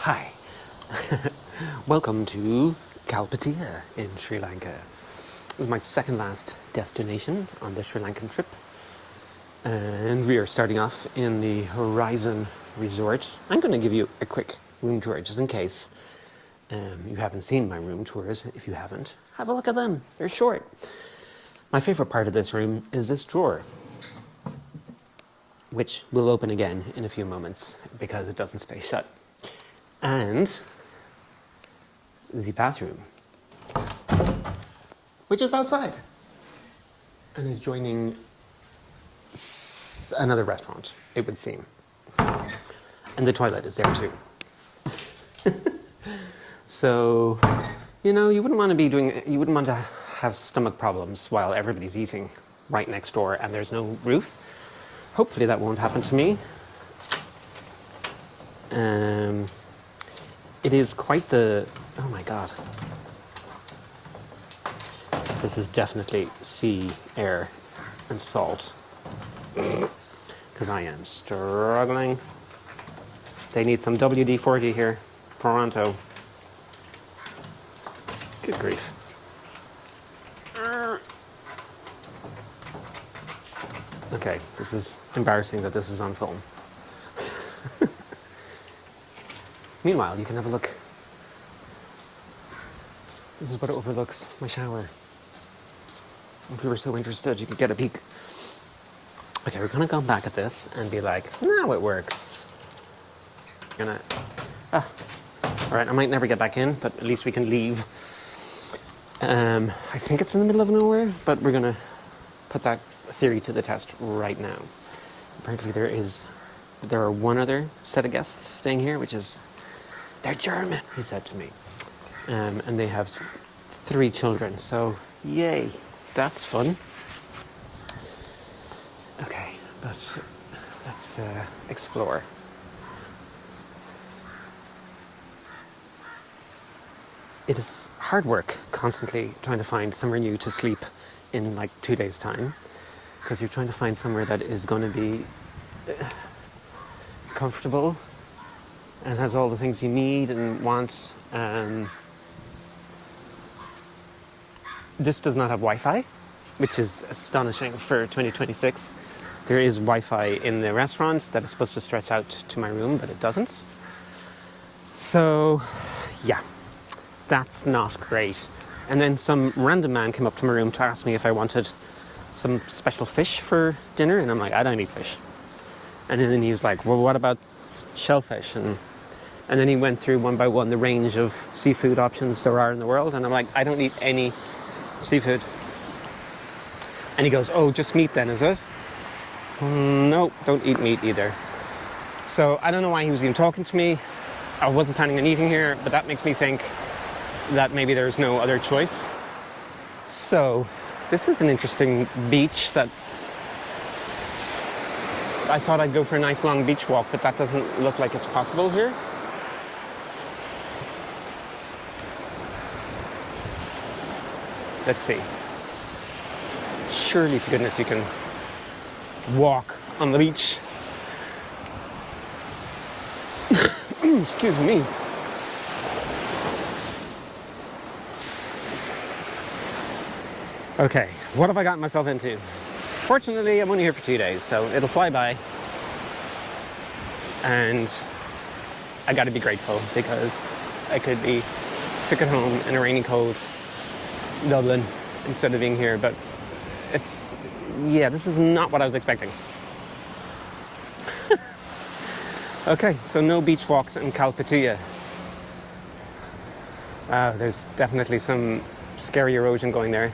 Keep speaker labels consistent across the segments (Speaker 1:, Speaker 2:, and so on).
Speaker 1: Hi. Welcome to Kalpitiya in Sri Lanka. This is my second last destination on the Sri Lankan trip. And we are starting off in the Horizon Resort. I'm going to give you a quick room tour just in case you haven't seen my room tours. If you haven't, have a look at them. They're short. My favorite part of this room is this drawer, which will open again in a few moments because it doesn't stay shut. And the bathroom, which is outside and adjoining another restaurant, it would seem. And the toilet is there too. So, you wouldn't want to have stomach problems while everybody's eating right next door and there's no roof. Hopefully that won't happen to me. It is quite the... Oh my god. This is definitely sea, air, and salt. Because I am struggling. They need some WD-40 here. Toronto. Good grief. Okay, this is embarrassing that this is on film. Meanwhile, you can have a look. This is what overlooks my shower. If you were so interested, you could get a peek. Okay, we're gonna go back at this and be like, now it works. All right, I might never get back in, but at least we can leave. I think it's in the middle of nowhere, but we're gonna put that theory to the test right now. Apparently there are one other set of guests staying here, which is, they're German, he said to me. And they have 3 children, so yay, that's fun. Okay, but let's explore. It is hard work constantly trying to find somewhere new to sleep in like 2 days' time, because you're trying to find somewhere that is going to be comfortable and has all the things you need and want. This does not have Wi-Fi, which is astonishing for 2026. There is Wi-Fi in the restaurant that is supposed to stretch out to my room, but it doesn't. So, yeah, that's not great. And then some random man came up to my room to ask me if I wanted some special fish for dinner, and I'm like, I don't eat fish. And then he was like, well, what about shellfish? And then he went through one by one the range of seafood options there are in the world, and I'm like, I don't eat any seafood. And he goes, oh, just meat then, is it? No, don't eat meat either. So I don't know why he was even talking to me. I wasn't planning on eating here, but that makes me think that maybe there's no other choice. So this is an interesting beach that I thought I'd go for a nice long beach walk, but that doesn't look like it's possible here. Let's see. Surely to goodness you can walk on the beach. Excuse me. Okay, what have I gotten myself into? Fortunately, I'm only here for 2 days, so it'll fly by. And I gotta be grateful because I could be stuck at home in a rainy, cold Dublin instead of being here, but this is not what I was expecting. Okay, so no beach walks in Kalpitiya. Wow, there's definitely some scary erosion going there.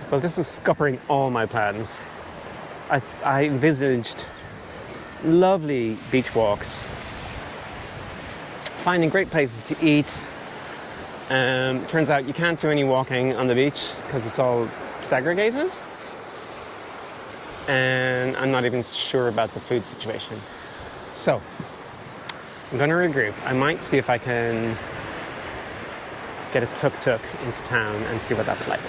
Speaker 1: Well, this is scuppering all my plans. I envisaged lovely beach walks, finding great places to eat. Turns out you can't do any walking on the beach because it's all segregated. And I'm not even sure about the food situation. So, I'm going to regroup. I might see if I can get a tuk-tuk into town and see what that's like.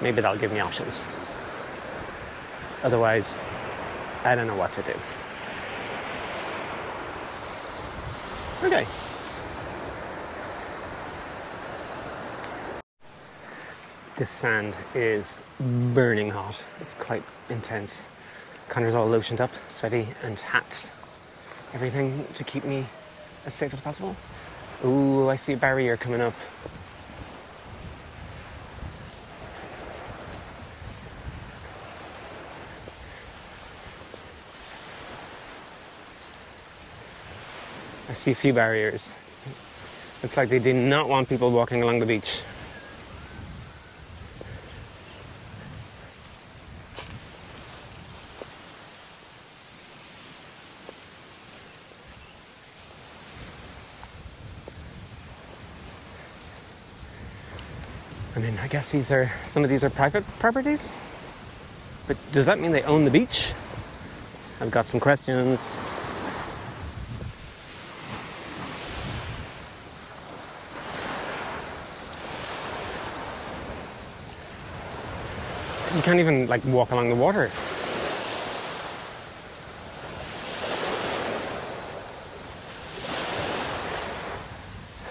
Speaker 1: Maybe that'll give me options. Otherwise, I don't know what to do. Okay. This sand is burning hot. It's quite intense. Connor's all lotioned up, sweaty, and hat. Everything to keep me as safe as possible. Ooh, I see a barrier coming up. I see a few barriers. Looks like they did not want people walking along the beach. I mean, I guess some of these are private properties? But does that mean they own the beach? I've got some questions. You can't even, walk along the water.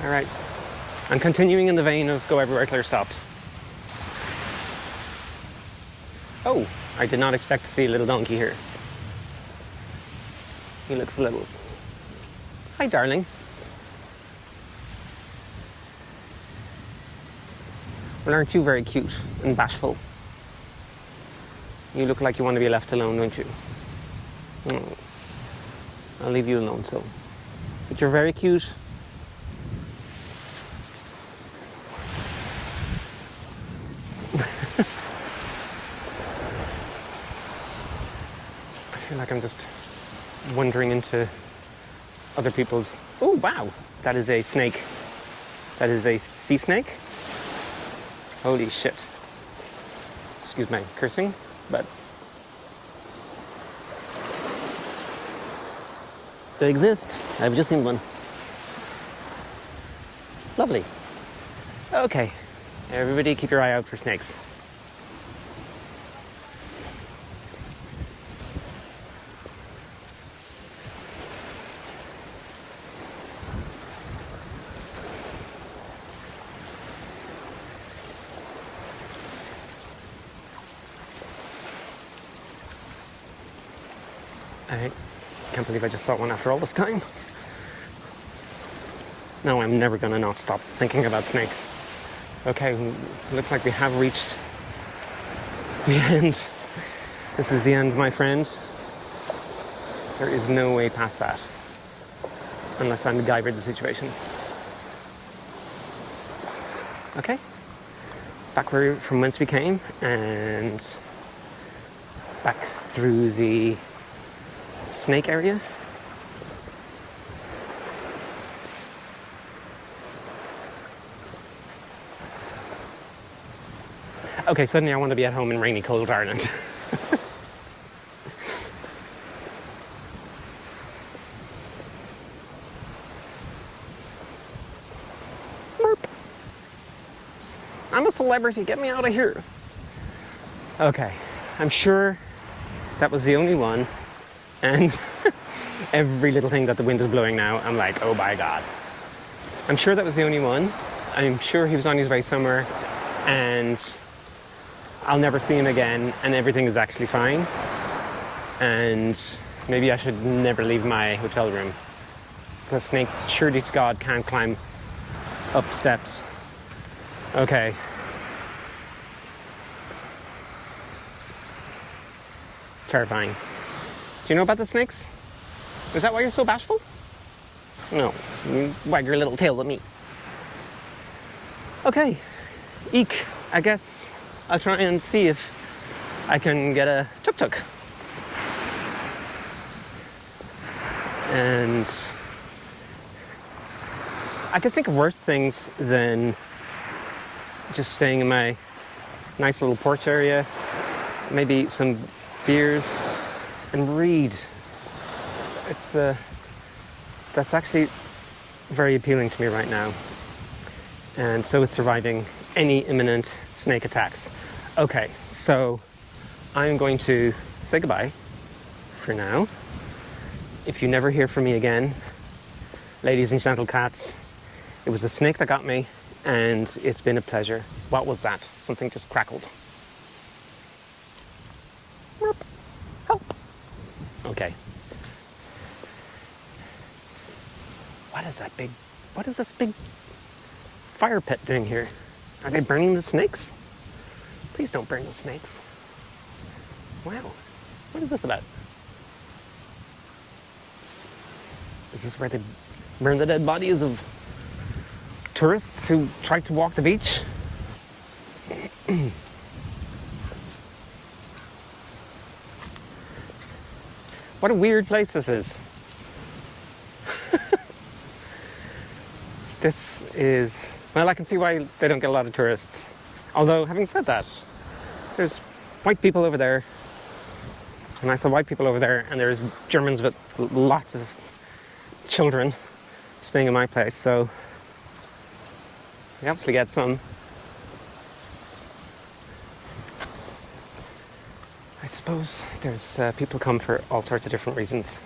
Speaker 1: All right. I'm continuing in the vein of go everywhere Claire stopped. Oh, I did not expect to see a little donkey here. He looks a little... Hi, darling. Well, aren't you very cute and bashful? You look like you want to be left alone, don't you? Oh. I'll leave you alone, so. But you're very cute. I feel like I'm just wandering into other people's... Oh, wow. That is a snake. That is a sea snake. Holy shit. Excuse my cursing, but... they exist. I've just seen one. Lovely. Okay. Everybody keep your eye out for snakes. I can't believe I just saw one after all this time. No, I'm never going to not stop thinking about snakes. Okay, looks like we have reached the end. This is the end, my friend. There is no way past that. Unless I'm MacGyvered the situation. Okay. Back from whence we came, and back through the snake area. Okay, suddenly I want to be at home in rainy, cold Ireland. Merp. I'm a celebrity, get me out of here. Okay, I'm sure that was the only one. And every little thing that the wind is blowing now, I'm like, oh my God. I'm sure that was the only one. I'm sure he was on his way somewhere and I'll never see him again and everything is actually fine. And maybe I should never leave my hotel room. Because snakes, surely to God, can't climb up steps. Okay. Terrifying. Do you know about the snakes? Is that why you're so bashful? No, you wag your little tail at me. Okay, eek. I guess I'll try and see if I can get a tuk-tuk. And I could think of worse things than just staying in my nice little porch area, maybe some beers, and read. It's that's actually very appealing to me right now. And so is surviving any imminent snake attacks. Okay, so I'm going to say goodbye for now. If you never hear from me again, ladies and gentle cats, it was the snake that got me, and it's been a pleasure. What was that? Something just crackled. Help. Okay. What is this big fire pit doing here? Are they burning the snakes? Please don't burn the snakes. Wow. What is this about? Is this where they burn the dead bodies of tourists who tried to walk the beach? What a weird place this is. This is... Well, I can see why they don't get a lot of tourists. Although, having said that, there's white people over there, and I saw white people over there, and there's Germans with lots of children staying in my place, so we obviously get some. I suppose there's people come for all sorts of different reasons.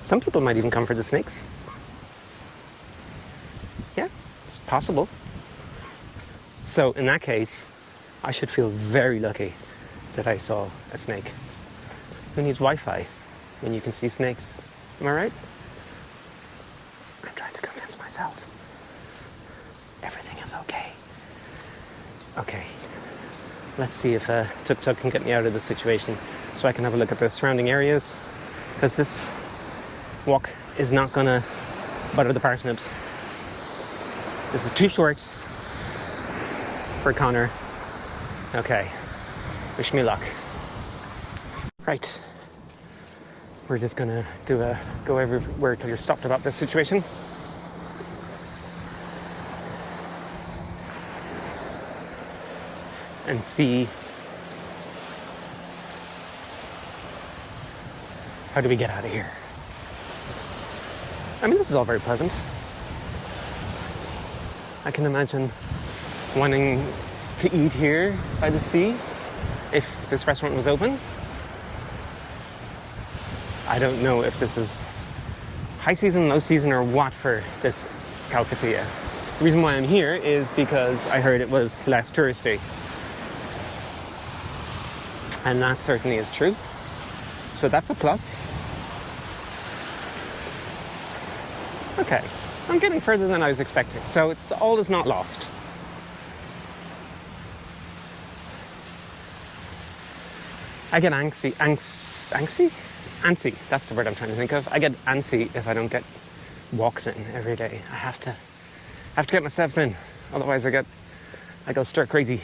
Speaker 1: Some people might even come for the snakes. Yeah, it's possible. So in that case, I should feel very lucky that I saw a snake. Who needs Wi-Fi when you can see snakes? Am I right? I'm trying to convince myself. Everything is okay. Okay. Let's see if Tuk-Tuk can get me out of this situation so I can have a look at the surrounding areas. Because this walk is not gonna butter the parsnips. This is too short for Connor. Okay. Wish me luck. Right. We're just gonna do a go everywhere till you're stopped about this situation. And see how do we get out of here. I mean, this is all very pleasant. I can imagine wanting to eat here by the sea if this restaurant was open. I don't know if this is high season, low season, or what for this Kalpitiya. The reason why I'm here is because I heard it was less touristy. And that certainly is true. So that's a plus. Okay, I'm getting further than I was expecting. So it's all is not lost. I get antsy, that's the word I'm trying to think of. I get antsy if I don't get walks in every day. I have to get my steps in. Otherwise I go stir crazy.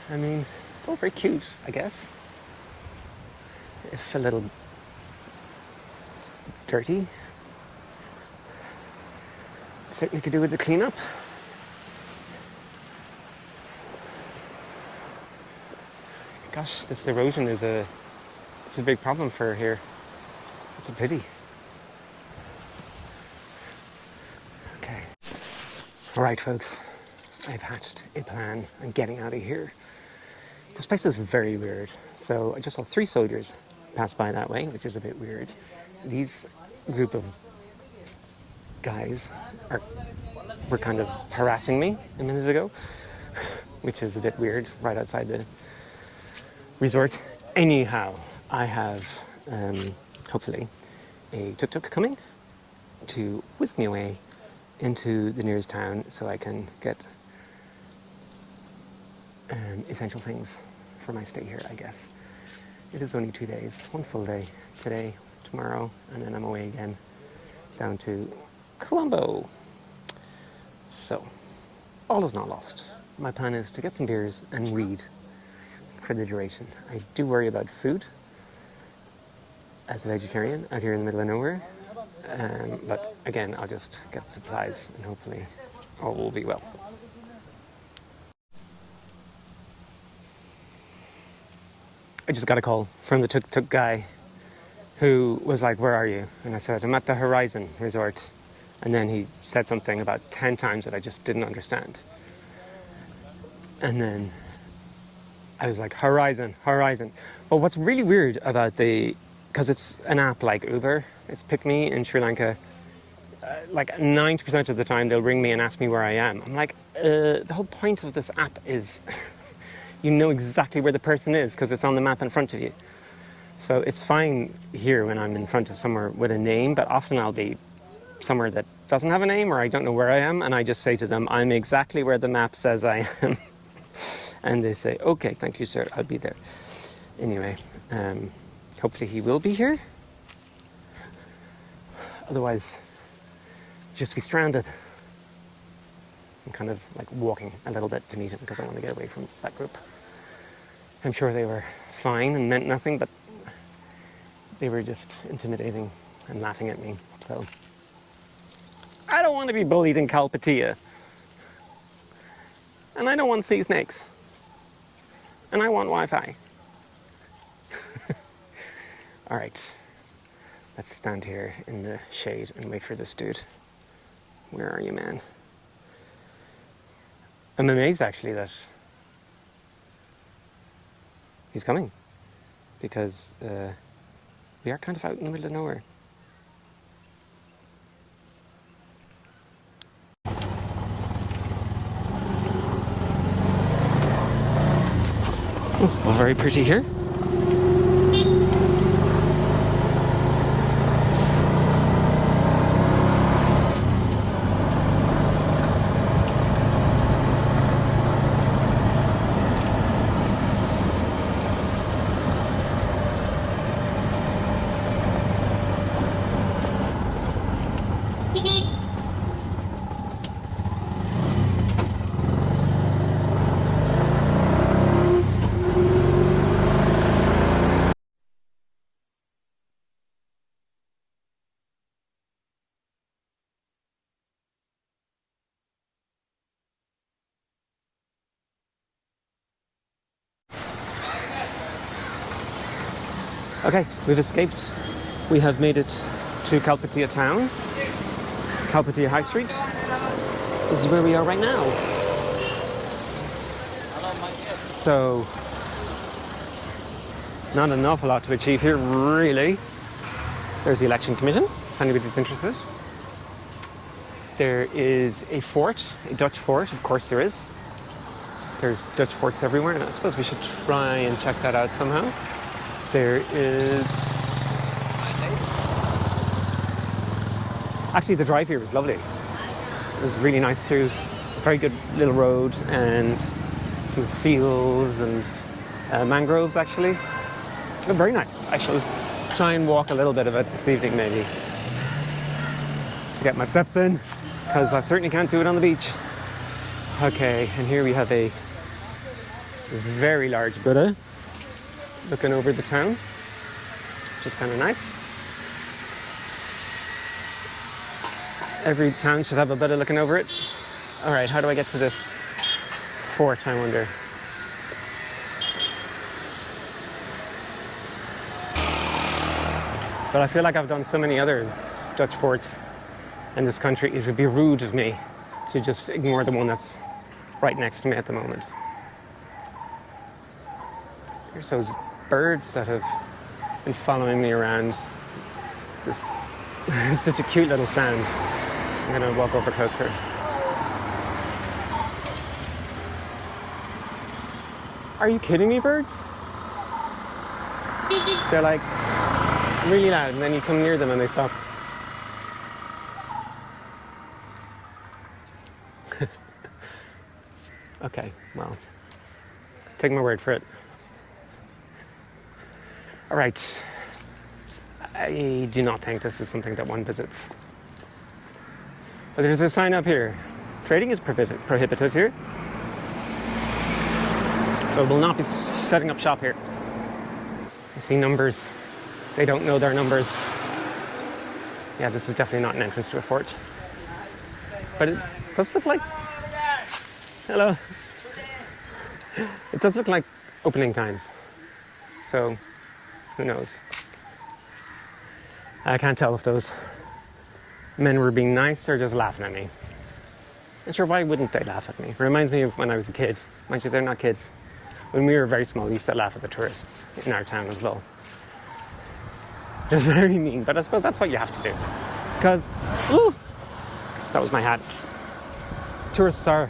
Speaker 1: I mean, it's all very cute, I guess. If a little dirty. Certainly could do with the cleanup. Gosh, this erosion is a big problem for here. It's a pity. Okay. All right, folks. I've hatched a plan. I'm getting out of here. This place is very weird. So I just saw 3 soldiers pass by that way, which is a bit weird. These group of guys were kind of harassing me a minute ago, which is a bit weird, right outside the resort. Anyhow, I have, hopefully, a tuk-tuk coming to whisk me away into the nearest town so I can get essential things for my stay here, I guess. It is only 2 days, 1 full day, today, tomorrow, and then I'm away again down to Colombo. So, all is not lost. My plan is to get some beers and read for the duration. I do worry about food as a vegetarian out here in the middle of nowhere, but again, I'll just get supplies and hopefully all will be well. I just got a call from the tuk-tuk guy who was like, "Where are you?" And I said, "I'm at the Horizon Resort." And then he said something about 10 times that I just didn't understand. And then I was like, horizon, horizon. But what's really weird about because it's an app like Uber, it's Pick Me in Sri Lanka, like 90% of the time they'll ring me and ask me where I am. I'm like, the whole point of this app is you know exactly where the person is because it's on the map in front of you. So it's fine here when I'm in front of somewhere with a name, but often I'll be somewhere that doesn't have a name or I don't know where I am, and I just say to them, I'm exactly where the map says I am. And they say, okay, thank you, sir, I'll be there. Anyway, hopefully he will be here. Otherwise, just be stranded. I'm kind of like walking a little bit to meet him because I want to get away from that group. I'm sure they were fine and meant nothing, but they were just intimidating and laughing at me. So I don't want to be bullied in Kalpitiya. And I don't want to see snakes. And I want Wi-Fi. All right. Let's stand here in the shade and wait for this dude. Where are you, man? I'm amazed, actually, that he's coming. Because we are kind of out in the middle of nowhere. It's all very pretty here. Okay, we've escaped. We have made it to Kalpitiya town, Kalpitiya High Street. This is where we are right now. So, not an awful lot to achieve here, really. There's the election commission, if anybody's interested. There is a fort, a Dutch fort, of course there is. There's Dutch forts everywhere, and I suppose we should try and check that out somehow. There is... Actually, the drive here was lovely. It was really nice too. A very good little road and some fields and mangroves, actually. Very nice. I shall try and walk a little bit of it this evening, maybe, to get my steps in, because I certainly can't do it on the beach. Okay, and here we have a very large Buddha looking over the town, which is kind of nice. Every town should have a Buddha looking over it. All right, how do I get to this fort, I wonder? But I feel like I've done so many other Dutch forts in this country, it would be rude of me to just ignore the one that's right next to me at the moment. There's those birds that have been following me around. This is such a cute little sound. I'm going to walk over closer. Are you kidding me, birds? They're like really loud, and then you come near them and they stop. Okay, well, take my word for it. All right. I do not think this is something that one visits. But there's a sign up here. Trading is prohibited here. So we'll not be setting up shop here. I see numbers. They don't know their numbers. Yeah, this is definitely not an entrance to a fort. But it does look like... Hello. It does look like opening times. So, who knows? I can't tell if those men were being nice or just laughing at me. And sure, why wouldn't they laugh at me? It reminds me of when I was a kid. Mind you, they're not kids. When we were very small, we used to laugh at the tourists in our town as well. It was very mean, but I suppose that's what you have to do. Because, that was my hat. Tourists are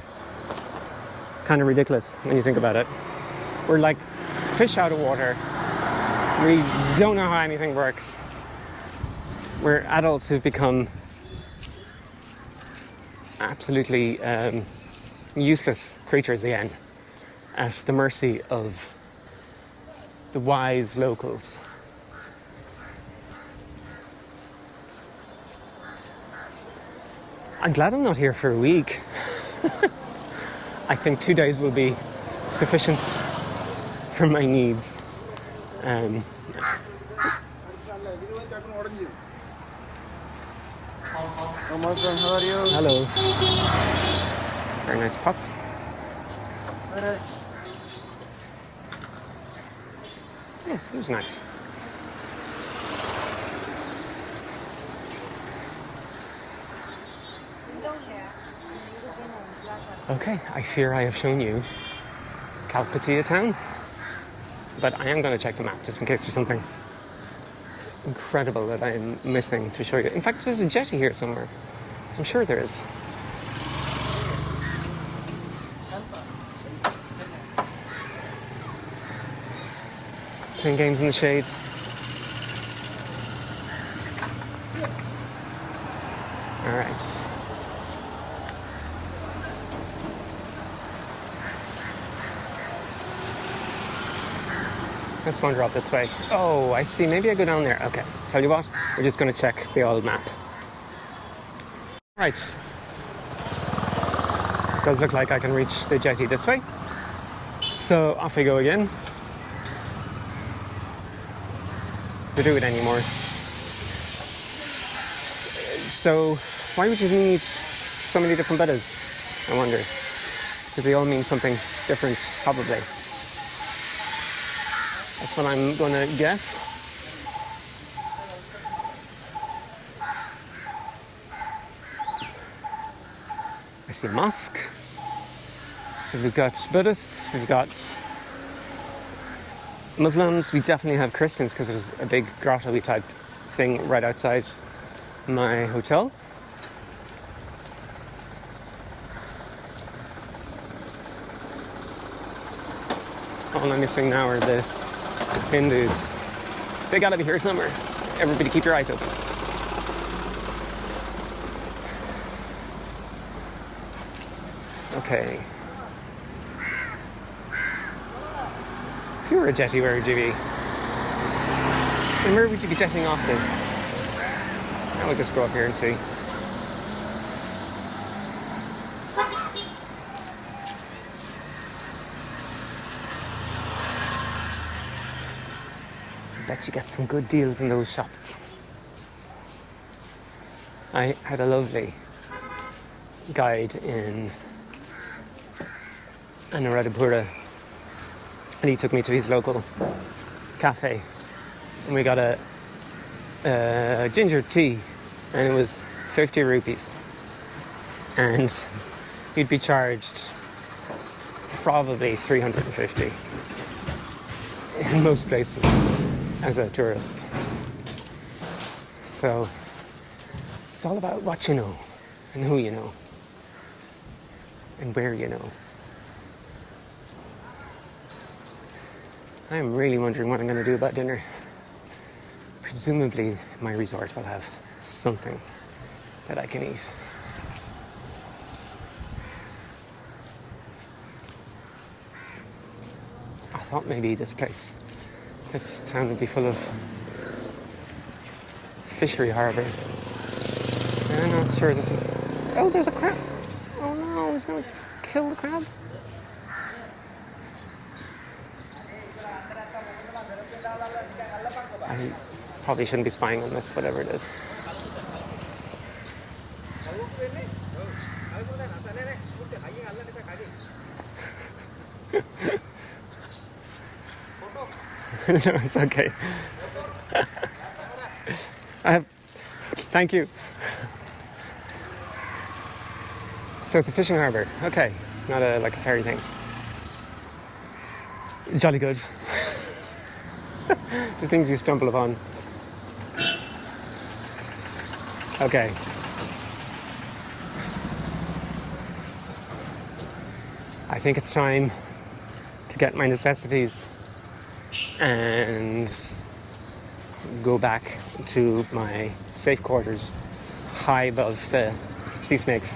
Speaker 1: kind of ridiculous when you think about it. We're like fish out of water. We don't know how anything works. We're adults who've become absolutely useless creatures again, at the mercy of the wise locals. I'm glad I'm not here for a week. I think 2 days will be sufficient for my needs.
Speaker 2: How are you?
Speaker 1: Hello. Very nice pots. Yeah, it was nice. Okay, I fear I have shown you Kalpitiya town, but I am going to check the map just in case there's something incredible that I'm missing to show you. In fact, there's a jetty here somewhere. I'm sure there is. Playing games in the shade. All right. Let's wander up this way. Oh, I see. Maybe I go down there. Okay. Tell you what, we're just going to check the old map. Right. It does look like I can reach the jetty this way. So off we go again. To do it anymore. So why would you need so many different betas? I wonder. Do they all mean something different? Probably. That's what I'm gonna guess. I see a mosque. So we've got Buddhists, we've got Muslims, we definitely have Christians because there's a big grotto-y type thing right outside my hotel. All I'm missing now are the Hindus. They gotta be here somewhere. Everybody keep your eyes open. Okay. If you were a jetty, where would you be? And where would you be jetting off to? Now we'll just go up here and see. I bet you get some good deals in those shops. I had a lovely guide in Anuradhapura, and he took me to his local cafe, and we got a ginger tea, and it was 50 rupees, and you'd be charged probably 350 in most places as a tourist. So it's all about what you know and who you know and where you know. I'm really wondering what I'm going to do about dinner. Presumably my resort will have something that I can eat. I thought maybe this town would be full of fishery harbour. I'm not sure this is... Oh, there's a crab! Oh no, he's going to kill the crab? I probably shouldn't be spying on this, whatever it is. No, it's okay. Thank you. So it's a fishing harbour. Okay, not like a ferry thing. Jolly good. The things you stumble upon. Okay. I think it's time to get my necessities and go back to my safe quarters high above the sea snakes.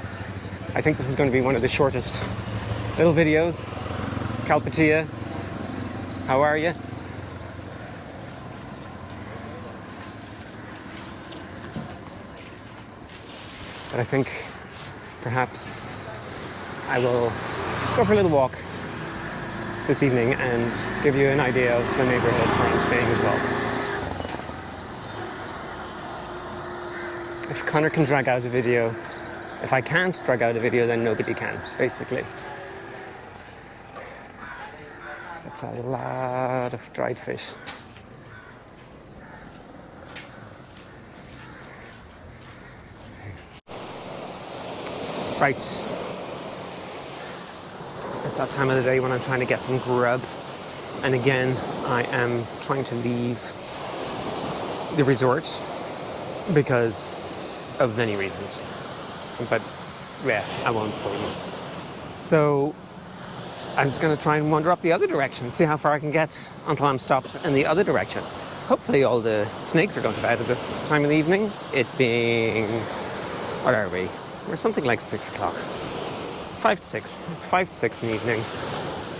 Speaker 1: I think this is going to be one of the shortest little videos. Kalpitiya, how are you? But I think perhaps I will go for a little walk this evening and give you an idea of the neighbourhood where I'm staying as well. If Connor can drag out a video, if I can't drag out a video, then nobody can, basically. That's a lot of dried fish. Right. It's that time of the day when I'm trying to get some grub. And again, I am trying to leave the resort because of many reasons. But yeah, I won't bore you. So I'm just going to try and wander up the other direction, see how far I can get until I'm stopped in the other direction. Hopefully all the snakes are going to bed at this time of the evening. It being, what are we? We're something like 6 o'clock. 5 to 6. It's 5 to 6 in the evening.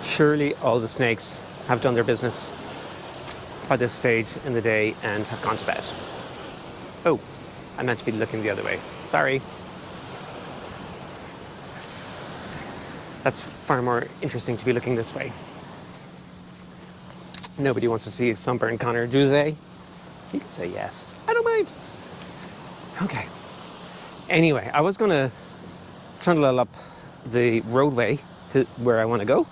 Speaker 1: Surely all the snakes have done their business by this stage in the day and have gone to bed. Oh, I meant to be looking the other way. Sorry. That's far more interesting to be looking this way. Nobody wants to see a sunburned Connor, do they? You can say yes. I don't mind. Okay. Anyway, I was going to trundle up the roadway to where I want to go.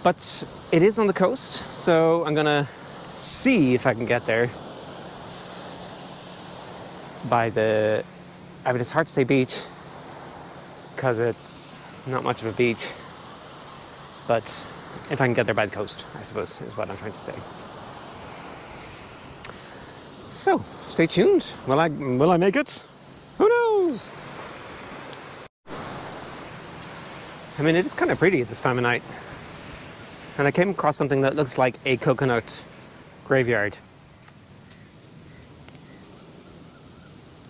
Speaker 1: But it is on the coast, so I'm going to see if I can get there by the... I mean, it's hard to say beach because it's not much of a beach. But if I can get there by the coast, I suppose, is what I'm trying to say. So, stay tuned. Will I make it? Who knows? I mean, it is kind of pretty at this time of night. And I came across something that looks like a coconut graveyard.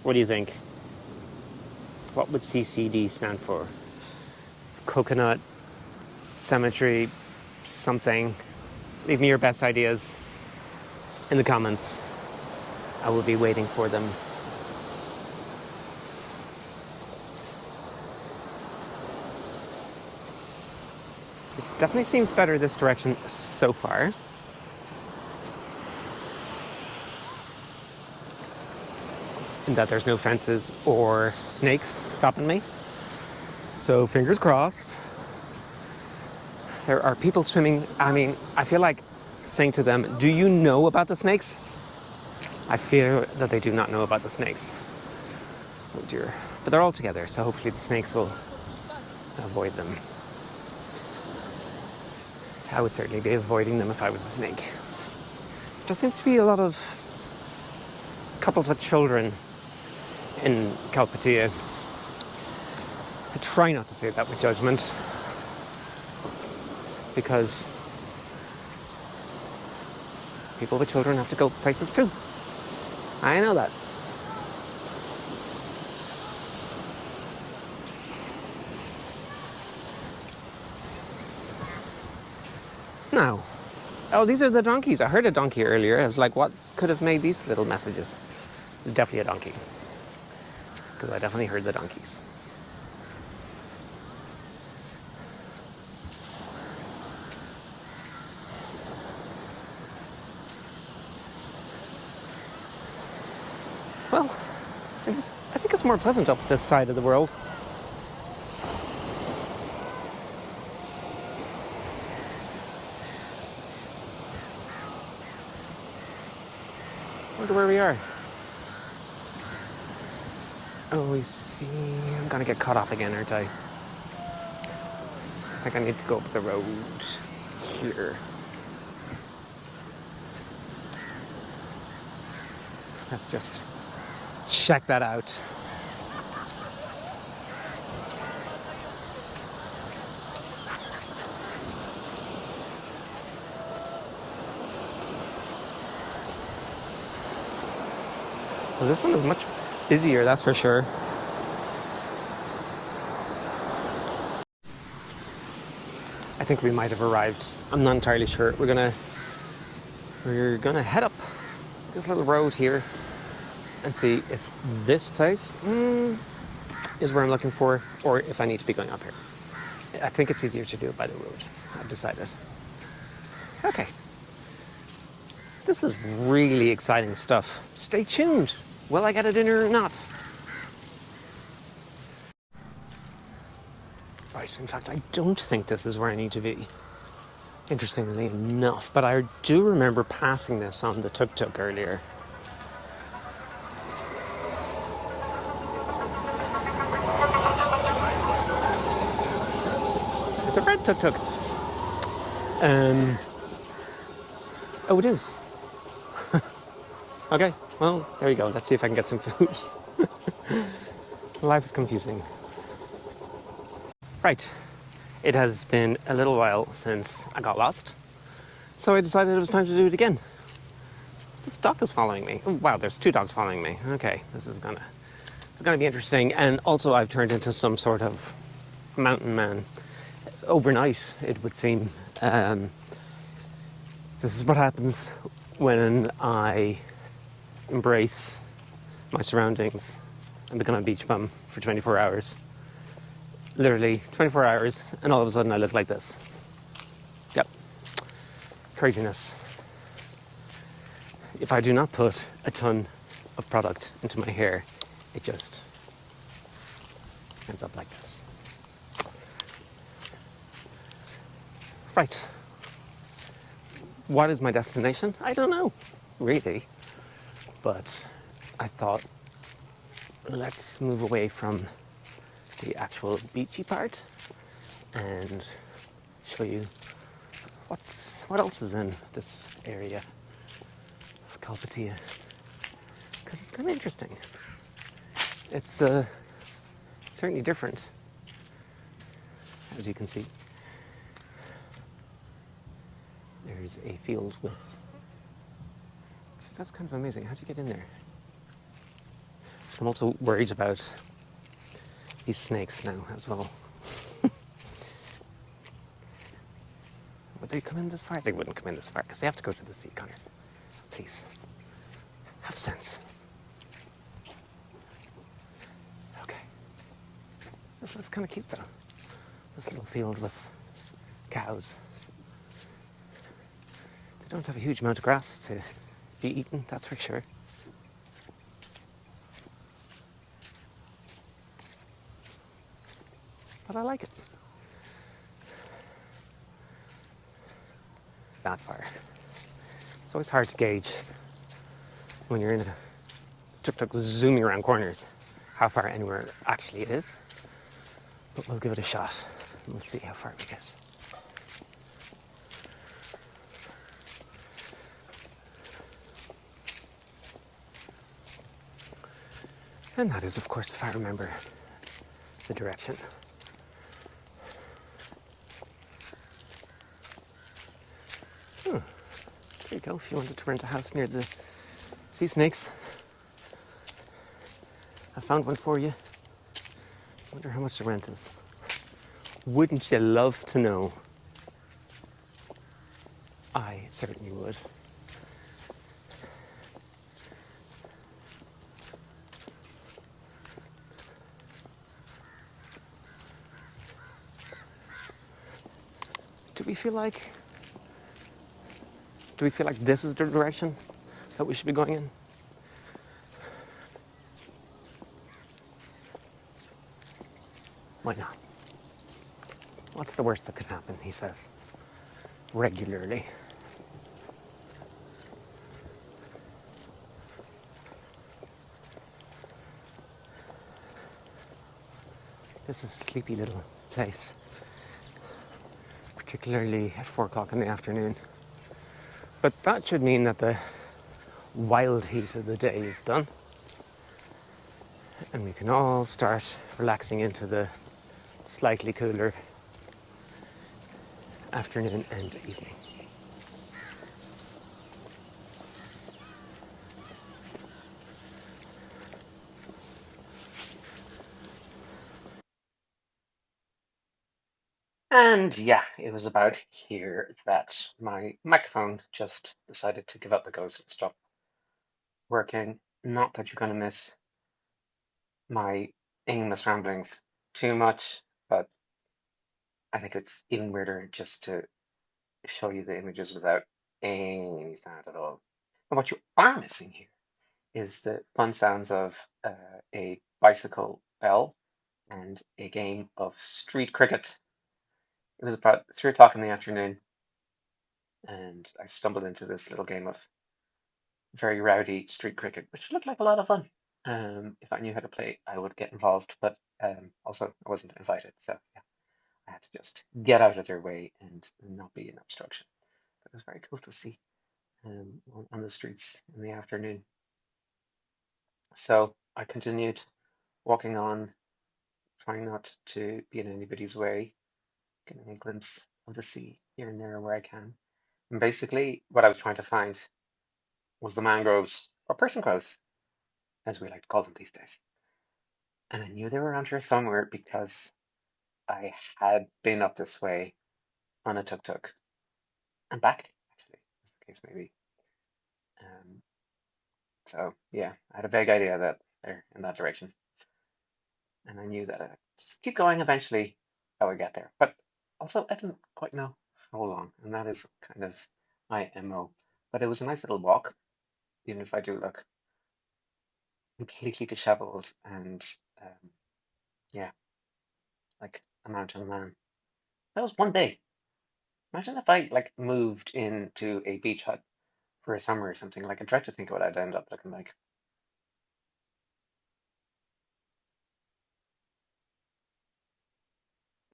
Speaker 1: What do you think? What would CCD stand for? Coconut cemetery something. Leave me your best ideas in the comments. I will be waiting for them. It definitely seems better this direction so far. In that there's no fences or snakes stopping me. So fingers crossed. There are people swimming. I mean, I feel like saying to them, do you know about the snakes? I fear that they do not know about the snakes. Oh dear. But they're all together, so hopefully the snakes will avoid them. I would certainly be avoiding them if I was a snake. There seems to be a lot of couples with children in Kalpitiya. I try not to say that with judgment, because people with children have to go places too. I know that. Now, oh, these are the donkeys. I heard a donkey earlier. I was like, what could have made these little messages? Definitely a donkey, because I definitely heard the donkeys. Well, I think it's more pleasant up this side of the world. I wonder where we are. Oh, we see a gonna get cut off again, aren't I? I think I need to go up the road here. Let's just check that out. Well, this one is much busier, that's for sure. I think we might have arrived. I'm not entirely sure. We're gonna head up this little road here and see if this place is where I'm looking for, or if I need to be going up here. I think it's easier to do it by the road. I've decided. Okay. This is really exciting stuff. Stay tuned. Will I get a dinner or not? Right, in fact, I don't think this is where I need to be. Interestingly enough, but I do remember passing this on the tuk-tuk earlier. It's a red tuk-tuk. Oh, it is. Okay, well, there you go. Let's see if I can get some food. Life is confusing. Right, it has been a little while since I got lost, so I decided it was time to do it again. This dog is following me. Oh, wow, there's 2 dogs following me. Okay, this is gonna be interesting. And also, I've turned into some sort of mountain man. Overnight, it would seem. This is what happens when I embrace my surroundings and become a beach bum for 24 hours. Literally 24 hours, and all of a sudden I look like this. Yep. Craziness. If I do not put a ton of product into my hair, it just ends up like this. Right. What is my destination? I don't know, really. But I thought, let's move away from the actual beachy part and show you what else is in this area of Kalpitiya, because it's kind of interesting. It's certainly different, as you can see. There's a field with, that's kind of amazing. How do you get in there? I'm also worried about these snakes now as well. Would they come in this far? They wouldn't come in this far because they have to go to the sea, Connor. Please, have sense. Okay. This looks kind of cute though. This little field with cows. They don't have a huge amount of grass to be eaten, that's for sure. But I like it. That far. It's always hard to gauge when you're in a tuk-tuk zooming around corners how far anywhere actually is. But we'll give it a shot and we'll see how far we get. And that is, of course, if I remember the direction. There you go, if you wanted to rent a house near the sea snakes. I found one for you. Wonder how much the rent is. Wouldn't you love to know? I certainly would. Do we feel like this is the direction that we should be going in? Why not? What's the worst that could happen, he says, regularly. This is a sleepy little place, particularly at 4 o'clock in the afternoon. But that should mean that the wild heat of the day is done, and we can all start relaxing into the slightly cooler afternoon and evening. And yeah, it was about here that my microphone just decided to give up the ghost and stop working. Not that you're going to miss my aimless ramblings too much, but I think it's even weirder just to show you the images without any sound at all. And what you are missing here is the fun sounds of a bicycle bell and a game of street cricket. It was about 3 o'clock in the afternoon, and I stumbled into this little game of very rowdy street cricket, which looked like a lot of fun. If I knew how to play, I would get involved, but also I wasn't invited, so yeah, I had to just get out of their way and not be an obstruction. But it was very cool to see on the streets in the afternoon. So I continued walking on, trying not to be in anybody's way, getting a glimpse of the sea here and there where I can. And basically, what I was trying to find was the mangroves, or person crows, as we like to call them these days. And I knew they were around here somewhere because I had been up this way on a tuk-tuk and back, actually, as the case may be. Um, so yeah, I had a vague idea that they're in that direction, and I knew that I just keep going. Eventually, I would get there. But also, I didn't quite know how long, and that is kind of my MO. But it was a nice little walk, even if I do look completely disheveled and yeah, like a mountain man. That was one day. Imagine if I like moved into a beach hut for a summer or something. Like I tried to think of what I'd end up looking like.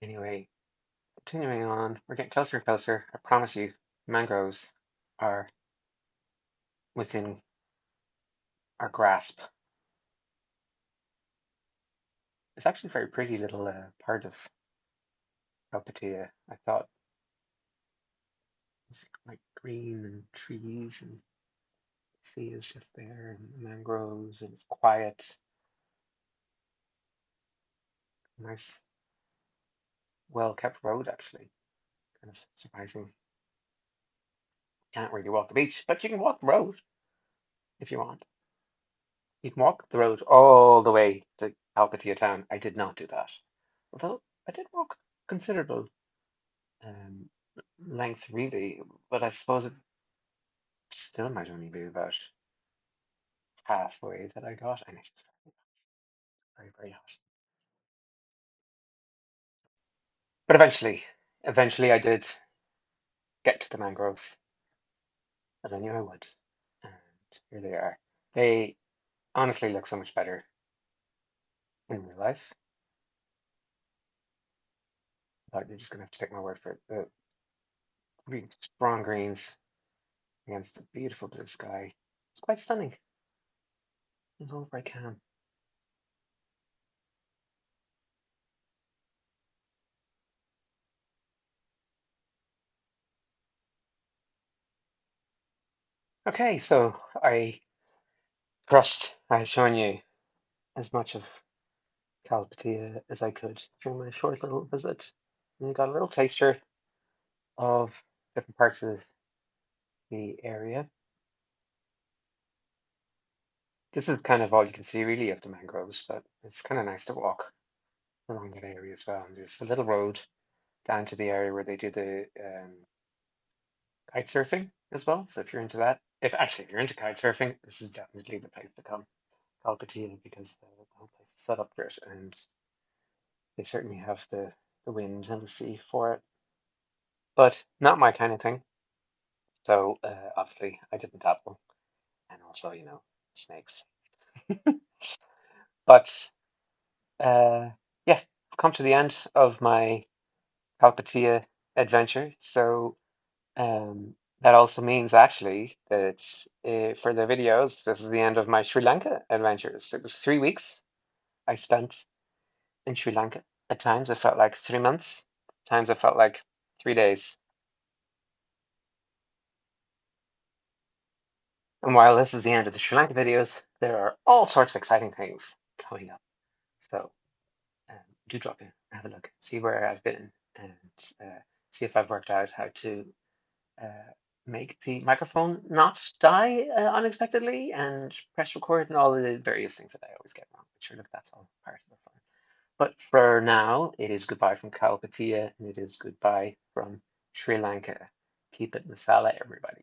Speaker 1: Anyway, continuing on, we're getting closer and closer. I promise you, mangroves are within our grasp. It's actually a very pretty little part of Kalpitiya. I thought it was like green and trees and the sea is just there and the mangroves and it's quiet. Nice, well kept road actually. Kind of surprising. Can't really walk the beach, but you can walk the road if you want. You can walk the road all the way to Kalpitiya town. I did not do that. Although I did walk considerable um, length really, but I suppose it still might only be about halfway that I got, and it's very, very hot. But eventually I did get to the mangroves, as I knew I would. And here they are. They honestly look so much better in real life, but you're just gonna have to take my word for it. The green, strong greens against the beautiful blue sky. It's quite stunning. It's all very calm. Okay, so I trust I've shown you as much of Kalpitiya as I could during my short little visit. And you got a little taster of different parts of the area. This is kind of all you can see really of the mangroves, but it's kind of nice to walk along that area as well. And there's a little road down to the area where they do the kite surfing as well. So if you're into that, if you're into kite surfing, this is definitely the place to come, Kalpitiya, because the whole place is set up for it, and they certainly have the wind and the sea for it. But not my kind of thing. So obviously I didn't dabble, and also snakes. But uh, yeah, come to the end of my Kalpitiya adventure. So that also means actually that for the videos, this is the end of my Sri Lanka adventures. It was 3 weeks I spent in Sri Lanka. At times it felt like 3 months. At times it felt like 3 days. And while this is the end of the Sri Lanka videos, there are all sorts of exciting things coming up. So um, do drop in, have a look, see where I've been, and see if I've worked out how to uh, make the microphone not die unexpectedly and press record and all the various things that I always get wrong. But sure, look, that's all part of the fun. But for now, it is goodbye from Kalpitiya and it is goodbye from Sri Lanka. Keep it masala, everybody.